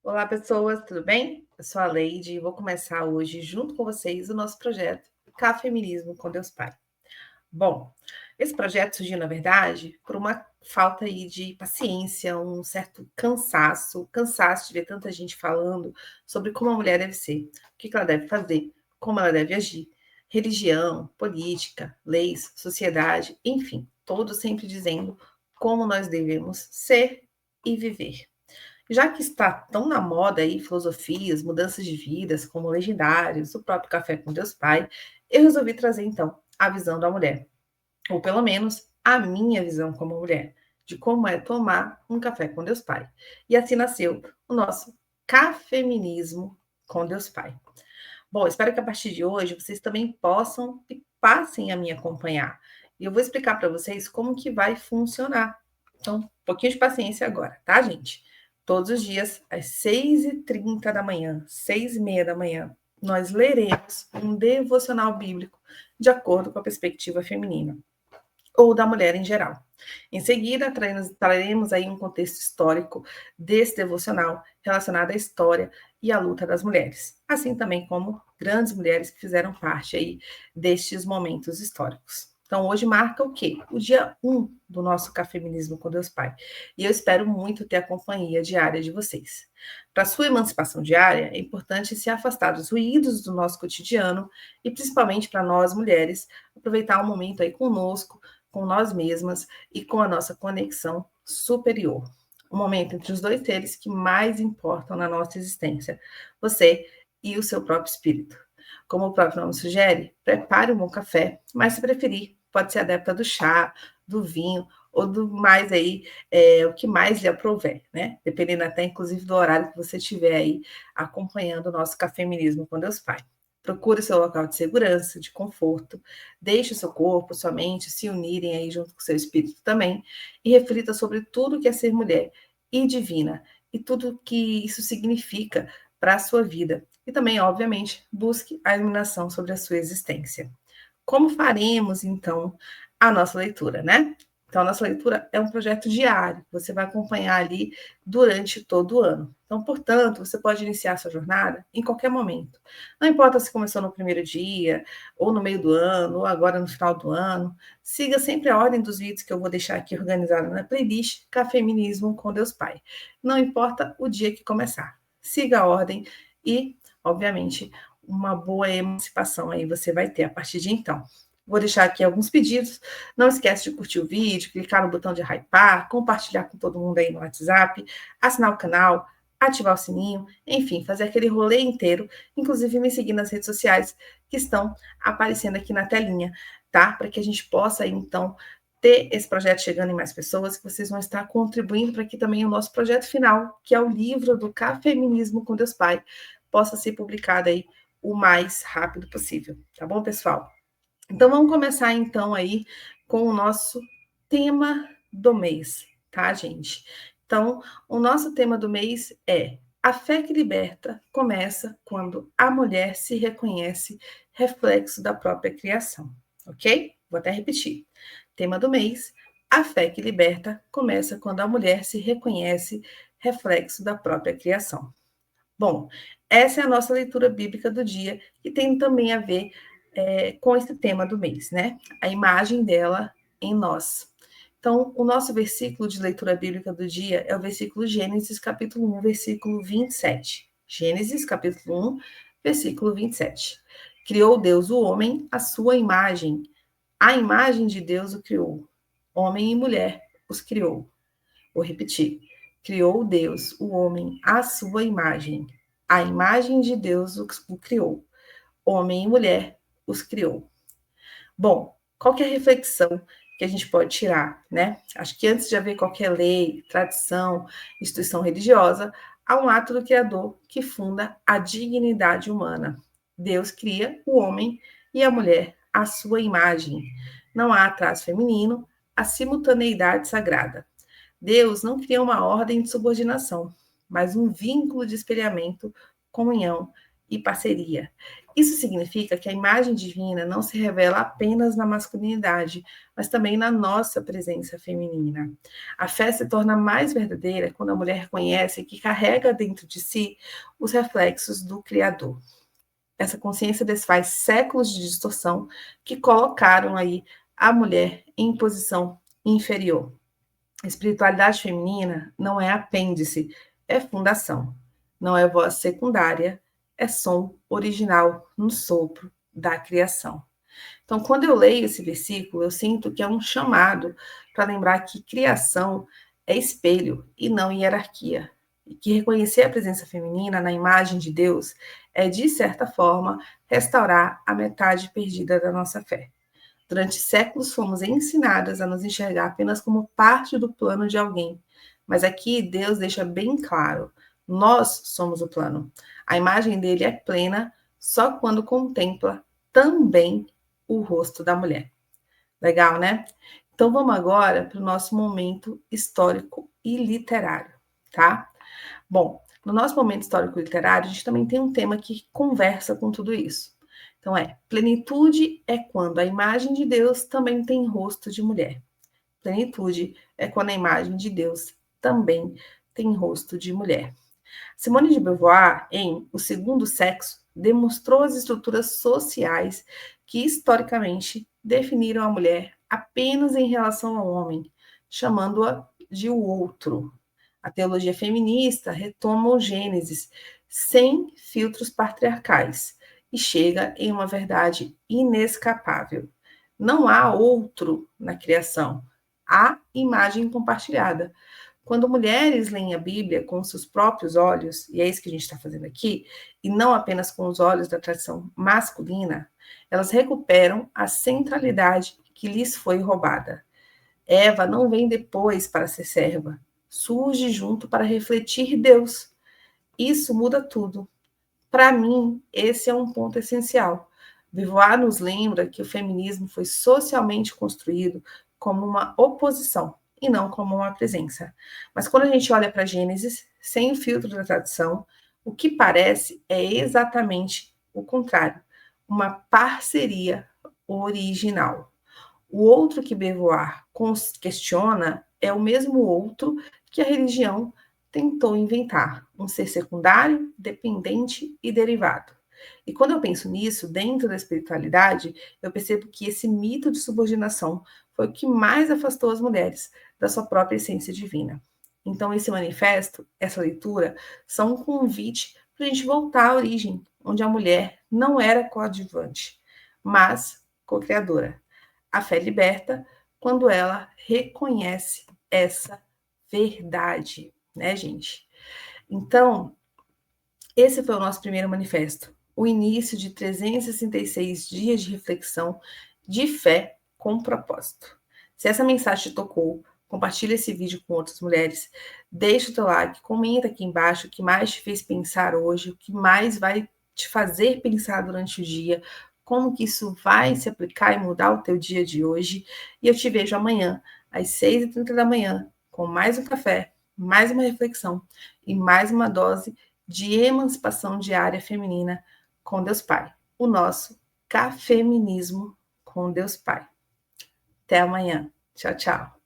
Olá, pessoas, tudo bem? Eu sou a Leide e vou começar hoje, junto com vocês, o nosso projeto Cafeminismo com Deus Pai. Bom, esse projeto surgiu, na verdade, por uma falta aí de paciência, um certo cansaço de ver tanta gente falando sobre como a mulher deve ser, o que ela deve fazer, como ela deve agir, religião, política, leis, sociedade, enfim, todos sempre dizendo como nós devemos ser e viver. Já que está tão na moda aí filosofias, mudanças de vidas, como legendários, o próprio Café com Deus Pai, eu resolvi trazer então a visão da mulher, ou pelo menos a minha visão como mulher, de como é tomar um café com Deus Pai. E assim nasceu o nosso Cafeminismo com Deus Pai. Bom, espero que a partir de hoje vocês também possam e passem a me acompanhar. E eu vou explicar para vocês como que vai funcionar. Então, um pouquinho de paciência agora, tá, gente? Todos os dias, às 6h30 da manhã, 6h30 da manhã, nós leremos um devocional bíblico de acordo com a perspectiva feminina ou da mulher em geral. Em seguida, traremos aí um contexto histórico desse devocional relacionado à história e à luta das mulheres, assim também como grandes mulheres que fizeram parte aí destes momentos históricos. Então, hoje marca o quê? O dia 1 do nosso Cafeminismo com Deus Pai. E eu espero muito ter a companhia diária de vocês. Para sua emancipação diária, é importante se afastar dos ruídos do nosso cotidiano e, principalmente para nós mulheres, aproveitar um momento aí conosco, com nós mesmas e com a nossa conexão superior. O momento entre os dois seres que mais importam na nossa existência, você e o seu próprio espírito. Como o próprio nome sugere, prepare um bom café, mas se preferir, pode ser adepta do chá, do vinho ou do mais aí, o que mais lhe aprouver, né? Dependendo até, inclusive, do horário que você estiver aí acompanhando o nosso Cafeminismo com Deus Pai. Procure seu local de segurança, de conforto, deixe o seu corpo, sua mente se unirem aí junto com o seu espírito também e reflita sobre tudo que é ser mulher e divina e tudo que isso significa para a sua vida. E também, obviamente, busque a iluminação sobre a sua existência. Como faremos, então, a nossa leitura, né? Então, a nossa leitura é um projeto diário, você vai acompanhar ali durante todo o ano. Então, portanto, você pode iniciar sua jornada em qualquer momento. Não importa se começou no primeiro dia, ou no meio do ano, ou agora no final do ano. Siga sempre a ordem dos vídeos que eu vou deixar aqui organizada na playlist Cafeminismo com Deus Pai. Não importa o dia que começar. Siga a ordem e, obviamente, uma boa emancipação aí você vai ter a partir de então. Vou deixar aqui alguns pedidos. Não esquece de curtir o vídeo, clicar no botão de hypar, compartilhar com todo mundo aí no WhatsApp, assinar o canal, ativar o sininho, enfim, fazer aquele rolê inteiro, inclusive me seguir nas redes sociais que estão aparecendo aqui na telinha, tá? Para que a gente possa, então, ter esse projeto chegando em mais pessoas, que vocês vão estar contribuindo para que também o nosso projeto final, que é o livro do Cafeminismo com Deus Pai, possa ser publicado aí o mais rápido possível, tá bom, pessoal? Então vamos começar então aí com o nosso tema do mês, tá, gente? Então, o nosso tema do mês é: a fé que liberta começa quando a mulher se reconhece reflexo da própria criação, ok? Vou até repetir. Tema do mês: a fé que liberta começa quando a mulher se reconhece reflexo da própria criação. Bom, essa é a nossa leitura bíblica do dia, que tem também a ver com esse tema do mês, né? A imagem dela em nós. Então, o nosso versículo de leitura bíblica do dia é o versículo Gênesis, capítulo 1, versículo 27. Gênesis, capítulo 1, versículo 27. Criou Deus o homem à sua imagem. A imagem de Deus o criou. Homem e mulher os criou. Vou repetir. Criou Deus o homem à sua imagem. A imagem de Deus o criou. Homem e mulher os criou. Bom, qual que é a reflexão que a gente pode tirar, né? Acho que antes de haver qualquer lei, tradição, instituição religiosa, há um ato do Criador que funda a dignidade humana. Deus cria o homem e a mulher à sua imagem. Não há atraso feminino, a simultaneidade sagrada. Deus não cria uma ordem de subordinação, mas um vínculo de espelhamento, comunhão e parceria. Isso significa que a imagem divina não se revela apenas na masculinidade, mas também na nossa presença feminina. A fé se torna mais verdadeira quando a mulher reconhece que carrega dentro de si os reflexos do Criador. Essa consciência desfaz séculos de distorção que colocaram aí a mulher em posição inferior. A espiritualidade feminina não é apêndice, é fundação. Não é voz secundária, é som original no sopro da criação. Então, quando eu leio esse versículo, eu sinto que é um chamado para lembrar que criação é espelho e não hierarquia. E que reconhecer a presença feminina na imagem de Deus é, de certa forma, restaurar a metade perdida da nossa fé. Durante séculos fomos ensinadas a nos enxergar apenas como parte do plano de alguém. Mas aqui Deus deixa bem claro: nós somos o plano. A imagem dele é plena só quando contempla também o rosto da mulher. Legal, né? Então vamos agora para o nosso momento histórico e literário, tá? Bom, no nosso momento histórico e literário, a gente também tem um tema que conversa com tudo isso. Então plenitude é quando a imagem de Deus também tem rosto de mulher. Plenitude é quando a imagem de Deus também tem rosto de mulher. Simone de Beauvoir, em O Segundo Sexo, demonstrou as estruturas sociais que historicamente definiram a mulher apenas em relação ao homem, chamando-a de o outro. A teologia feminista retoma o Gênesis sem filtros patriarcais e chega em uma verdade inescapável. Não há outro na criação, há imagem compartilhada. Quando mulheres leem a Bíblia com seus próprios olhos, e é isso que a gente está fazendo aqui, e não apenas com os olhos da tradição masculina, elas recuperam a centralidade que lhes foi roubada. Eva não vem depois para ser serva, surge junto para refletir Deus. Isso muda tudo. Para mim, esse é um ponto essencial. Beauvoir nos lembra que o feminismo foi socialmente construído como uma oposição e não como uma presença. Mas quando a gente olha para Gênesis, sem o filtro da tradição, o que parece é exatamente o contrário, uma parceria original. O outro que Beauvoir questiona é o mesmo outro que a religião tentou inventar, um ser secundário, dependente e derivado. E quando eu penso nisso, dentro da espiritualidade, eu percebo que esse mito de subordinação foi o que mais afastou as mulheres da sua própria essência divina. Então, esse manifesto, essa leitura, são um convite para a gente voltar à origem, onde a mulher não era coadjuvante, mas co-criadora. A fé liberta quando ela reconhece essa verdade, né, gente? Então, esse foi o nosso primeiro manifesto, o início de 366 dias de reflexão de fé com propósito. Se essa mensagem te tocou, compartilha esse vídeo com outras mulheres, deixa o teu like, comenta aqui embaixo o que mais te fez pensar hoje, o que mais vai te fazer pensar durante o dia, como que isso vai se aplicar e mudar o teu dia de hoje. E eu te vejo amanhã, às 6h30 da manhã, com mais um café, mais uma reflexão e mais uma dose de emancipação diária feminina com Deus Pai. O nosso cafeminismo com Deus Pai. Até amanhã. Tchau, tchau.